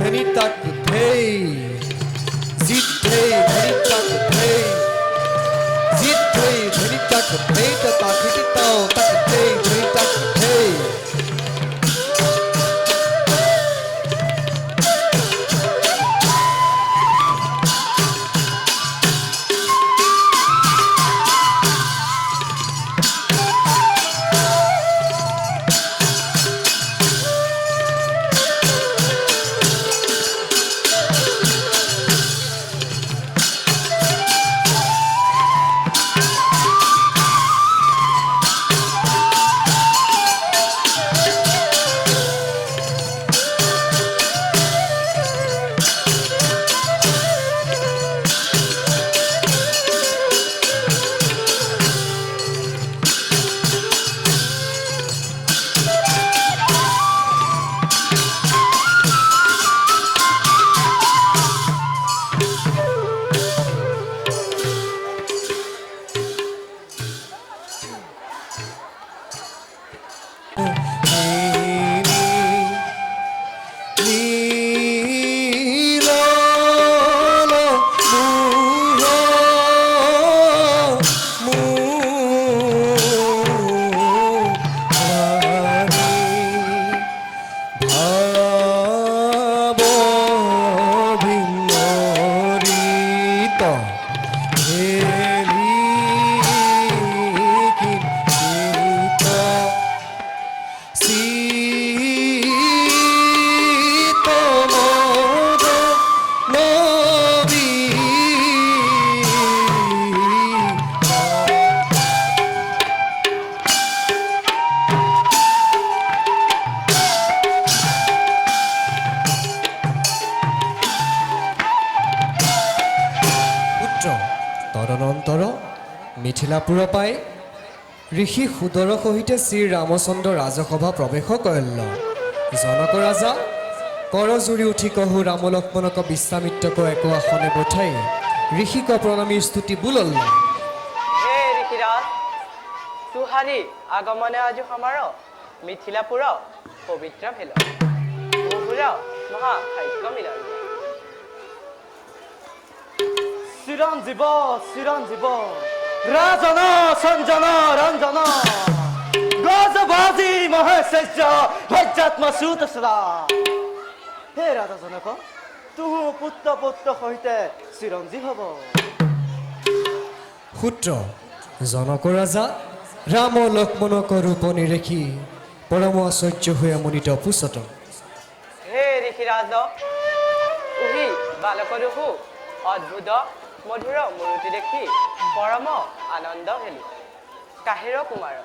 ধনি তাক ধেই জিত ধেই ধনি তাক ধেই জিত ধেই ধনি তাক ধেই তাক হিতাও তাক ধেই ধনি তাক ধেই তদনন্তৰ মিথিলাপুৰ পাই ঋষি সুদৰ সহিতে শ্ৰী ৰামচন্দ্ৰ ৰাজসভা প্ৰৱেশ কৰিল জনক ৰাজা কৰজুৰি উঠি কহু ৰাম লক্ষ্মণক বিশ্বামিত্ৰক এক আসনে বঠাই ঋষিক প্ৰণামীৰ স্তুতি বুলল হে ঋষিৰাজ তুহাৰী আগমনে আজি সমাৰ মিথিলাপুৰ পবিত্ৰ ভেল বহুৰ মহা ভাগ্য মিলন চিৰঞ্জীৱ চিৰঞ্জীৱ ৰাজন সঞ্জন ৰঞ্জন গজবাজি মহেশ্বৰ্য ভজ্যাত্ম সুতসৰা হে ৰাজা জনক তুহু পুত্ৰ পুত্ৰ সহিতে চিৰঞ্জীৱ হব সূত্ৰ জনক ৰাজা ৰাম লক্ষ্মণক ৰূপ নিৰেখি পৰম আশ্চৰ্য হৈ আমোদিত পুছত হে ঋষিৰাজ উহি বালক দুহু অদ্ভুত মধুৰ মূৰ্তি দেখি পৰম আনন্দ হেলি কাহিৰ কুমাৰ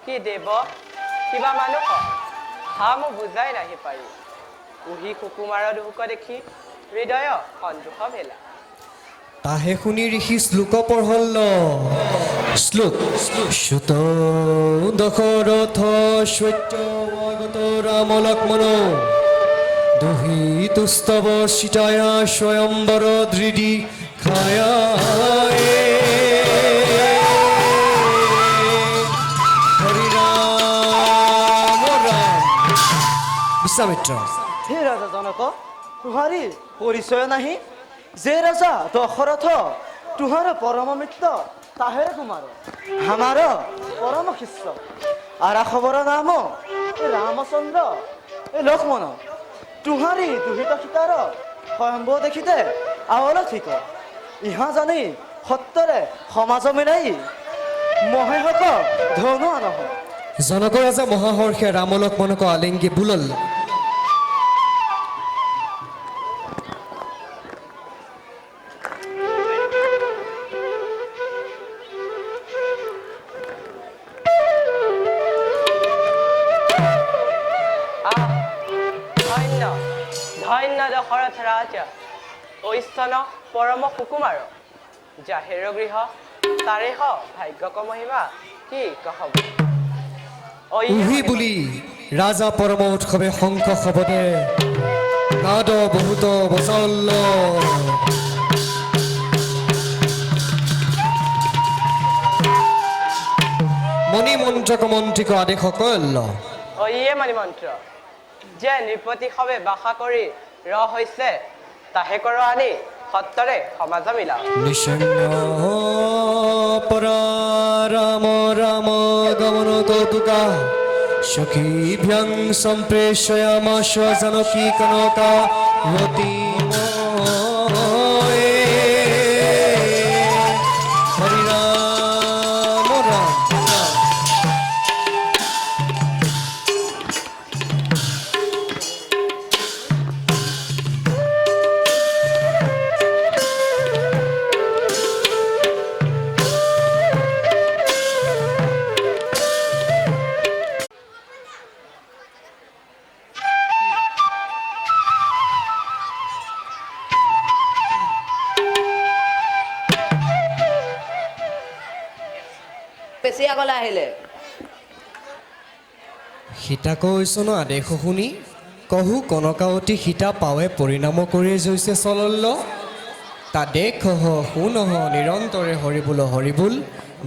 কি দেৱ কিবা মানুহ হাম বুজাই নাহি পাৰি উহি সুকুমাৰ দুহুক দেখি হৃদয় সন্তোষ ভেলা তাহে শুনি ঋষি শ্লোক পঢ়ল শ্লোক সুত দশৰথ সত্যগত ৰাম লক্ষ্মণ দুহি তুস্তৱ সীতায়া স্বয়ম্বৰ দৃঢ়ি খায়া হৰি ৰাম ৰাম বিশ্বামিত্ৰ হে ৰাজা জনক তুহাৰী পৰিচয় নাহি যে ৰাজা দশৰথ তুহাৰ পৰম মিত্ৰ তাহেৰ কুমাৰ আমাৰ পৰম শিষ্য আৰা খবৰ নাম এ ৰামচন্দ্ৰ এ লক্ষ্মণ তুহাৰী দুহিত সীতাৰ স্বয়ম্ভু দেখিতে আৱল ঠিক ইহা জানি সত্যৰে সমাজ মিলাই মহেশক ধনু আনহ জনক ৰাজা মহাহৰ্ষে ৰাম লক্ষ্মণক আলিংগি বুলল ধন্য দশৰথ ৰাজা ঐশ্বন পৰম সুকুমাৰ জাহেৰ গৃহ তাৰে ভাগ্যক মহিমা কি কহব উহি বুলি ৰাজা পৰম উৎসৱে শংখ শবদে নাদ বহুত বচল্ল মণিমন্ত্ৰক মন্ত্ৰীক আদেশ কৰিল ইয়ে মণিমন্ত্ৰ যে নৃপতি সবে বাসা কৰি ৰ হৈছে তাহে কৰ আনি সত্তৰে সমাজ মিলাও নিশন্য পৰা ৰাম ৰাম গমন কৌতুকা সখীভ্যাং সম্প্ৰেষয়ামাশ জানকী কনকা ৰতি হৰি ৰাম ৰাম বেছি আগলৈ আহিলে সীতা কৈছন আদেশ শুনি কহু কনকাৱতী সীতা পাৱে পৰিণাম কৰি জৈছে চলল্ল তা দেখ শুনহ নিৰন্তৰে হৰিবোল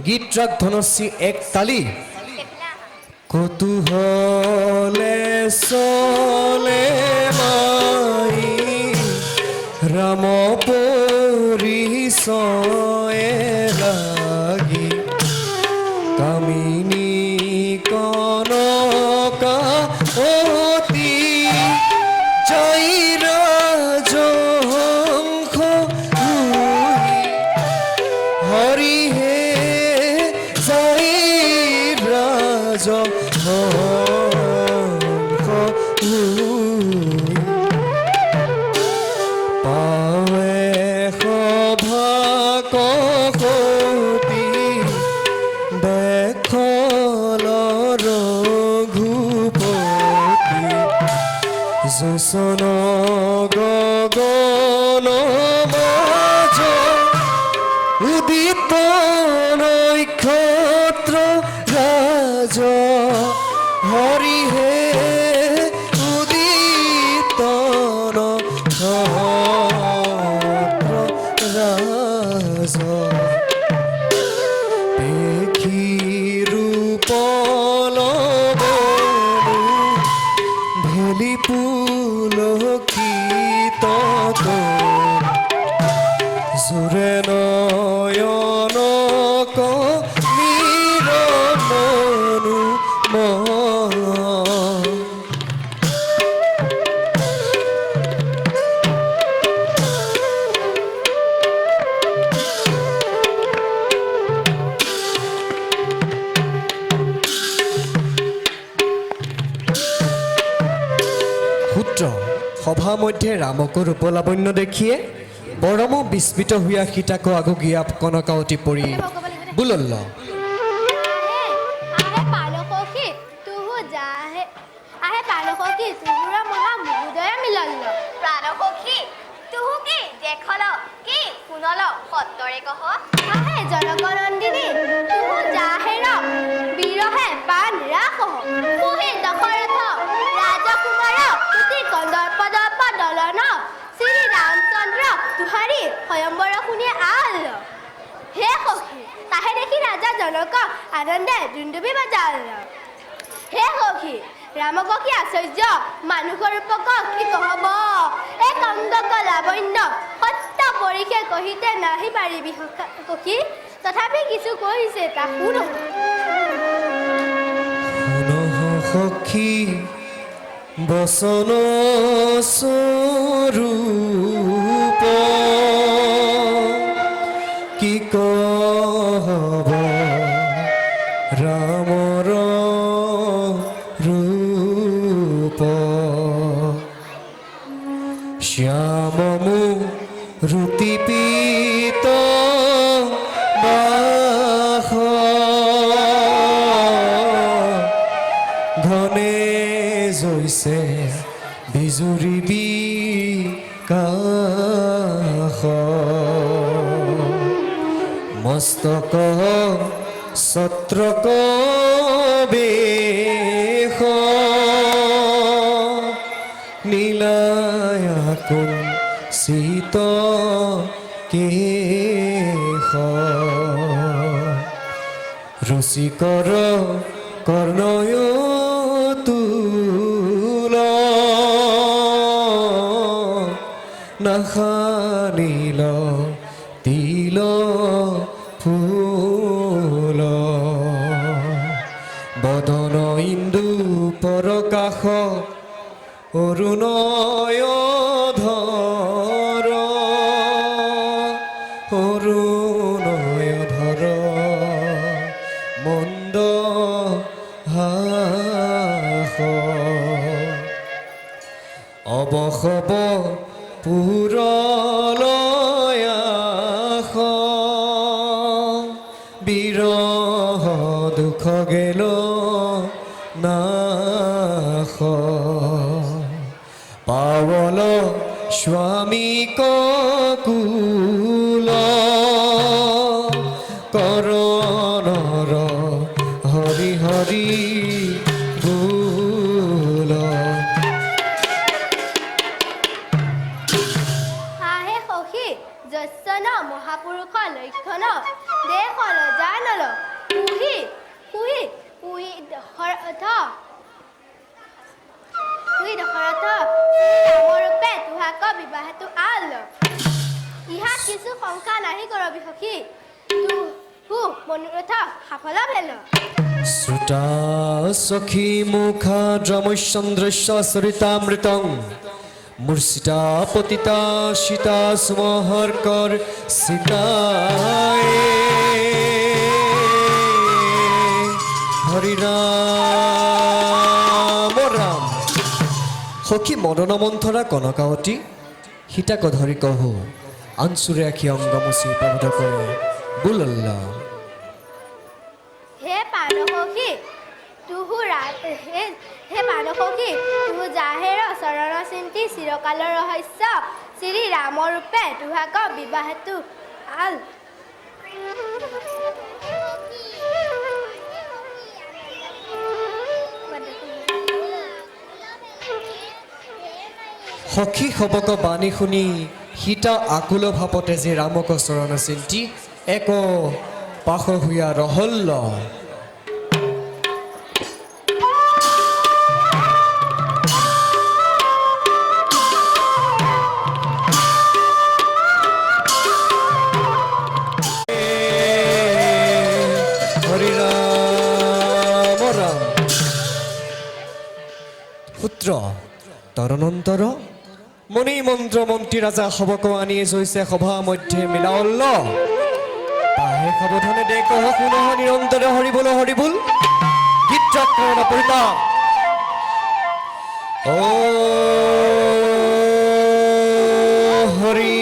গীত ৰাগ ধনশ্ৰী এক তালি কৌতূহলে চলে মাই ৰাম পৰিচয়ে লাগি কামিনী কনকা অতি জয় ৰাজহংস হৰি হে জয় ৰাজহংস পাৱে সভা ককতি দেখল ৰঘুপতি যোচন গগন মাজ উদিত নক্ষত্ৰ ৰাজ হৰি হে উদিত নক্ষত্ৰ ৰাজ দেখি ৰূপল ভেলি পুলকিত জোৰে নয়ন কমীৰ মনু সূত্ৰ সভা মধ্যে ৰামক ৰূপলাৱণ্য দেখিয়ে পৰম বিস্মিত হোৱা সীতাক আগগীয়া কনকাৱতী পৰি বুলল্ল প্ৰাণসখী তুহু কি দেখল কি শুনল সত্তৰে কহ আহে জনকনন্দিনী তুহু জাহেৰ বিৰহে পাণ ৰাখহ পুহি দশৰথ ৰাজকুমাৰ তুতি কন্দৰ্প দৰ্প দলন শ্ৰী ৰামচন্দ্ৰ তুহাৰী স্বয়ম্বৰ শুনি আল হে সখী তাহে দেখি ৰাজা জনক আনন্দে দুন্দুবি বজাল হে সখী ৰামক কি আশ্চৰ্য মানুহৰ ৰূপক কি কহব এই কন্দক লাৱণ্য সত্য পৰীক্ষে কহিতে নাহি পাৰিবি সখী তথাপি কিছু কৈছে তা শুনো সখী বচন স্বৰূপ কি কহব ৰামৰ ৰূপ শ্যাম ৰুতি পীত বাস ঘনে জৈছে বিজুৰি বিকাশ মস্তক ছত্ৰক বেশ নীলায়াকুল শীত কেশ ৰুচিকৰ কৰ্ণয় তুল নাখানিল তিল ফুল বদন ইন্দু পৰকাশ অৰুণয় ধৰ অৰুণয় ধৰ মন্দ হাস অবসব পুৰলয়াস বিৰহ দুখ গেল নাশ পাৱল স্বামী কুল কৰণৰ হৰি হৰি ভুল হাহে সখী যস্যন মহাপুৰুষৰ লক্ষণ দেশল জানল পুহি পুহি পুহি দশৰথ ৰামৰূপে তুহাক বিবাহটো আল ইহাত কিছু শংকা নাহি কৰবি সখী তু মনোৰথ সাফল ভেল শ্ৰুতা সখী মুখা দ্ৰমচন্দ্ৰস্য সৰিতামৃতং মূৰ্ছিতা পতিতা সীতা সুমহৰ্কৰ সীতায়ে হৰি ৰাম ৰাম সখী মদন মন্থৰা কনকাৱতী সীতাক ধৰি কহো আঞ্চুৰে আখি অংগ মুচি প্ৰবোধ কৰে বুলল্লা হে পানসখী তুহু হে পানসখী তুহু জাহেৰ চৰণ চিন্তি চিৰকালৰ ৰহস্য শ্ৰী ৰামৰূপে তুহাক বিবাহটো আল সখী সবক বাণী শুনি সীতা আকুল ভাপতে যে ৰামক চৰণ চিন্তি এক পাশহুয়া ৰহল্য হৰি ৰাম ৰাম পুত্ৰ তদনন্তৰ মণি মন্ত্ৰ মন্ত্ৰী ৰাজা সবক আনি জৈছে সভা মধ্যে মিলাৱল্ল তাহে সাৱধানে দে কহ পুনঃ নিৰন্তৰে হৰিবোল হৰিবোল গীত পৰিতা ও হৰি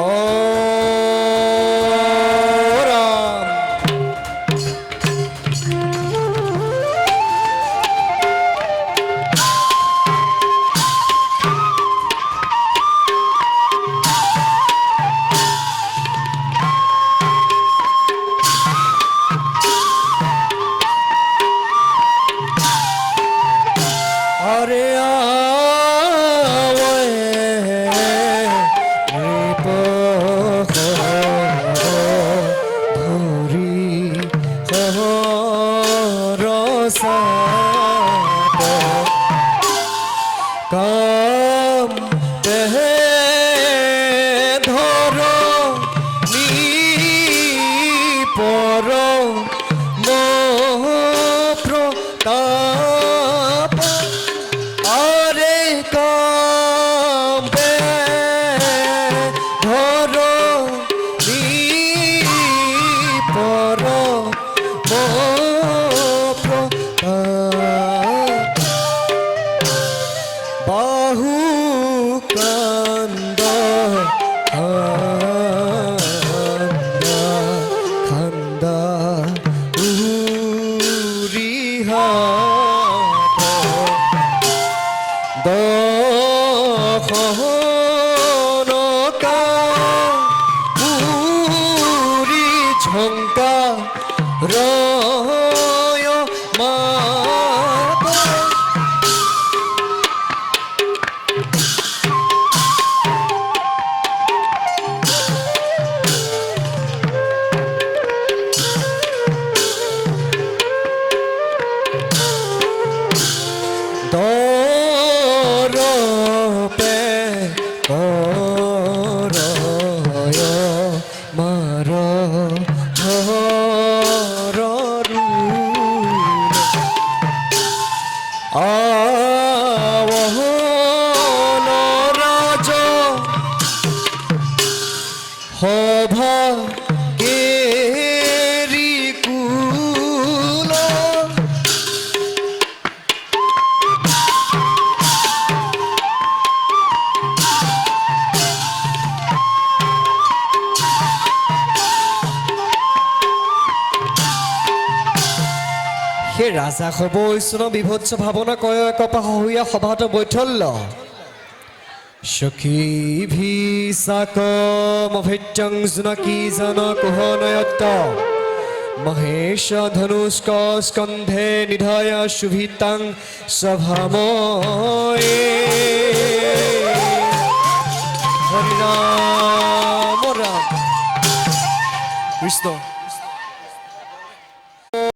ও ৰাম আরে আওয়ে ধরি রসাত কাম দেহে ধর নি পর প্রতাপ আরে কাম্পে ধর নি পর প্রতাপ বাহু কান্দ খান্দা উরিহাত দখনকা পুরি ঝংকা রয় মাত দর সেই ৰাজা হ'ব ঐশ্বন বিভৎস ভাৱনা কয় কপাহীয়া সভাত বৈঠল্য সখী ভিসাকমভৃত্যং জোনাকী জন কুহনয়ত্ত মহেশ ধনুষ্ক স্কন্ধে নিধয় শুভিতাং সভাময়ে হৰি ৰাম ৰাম কৃষ্ণ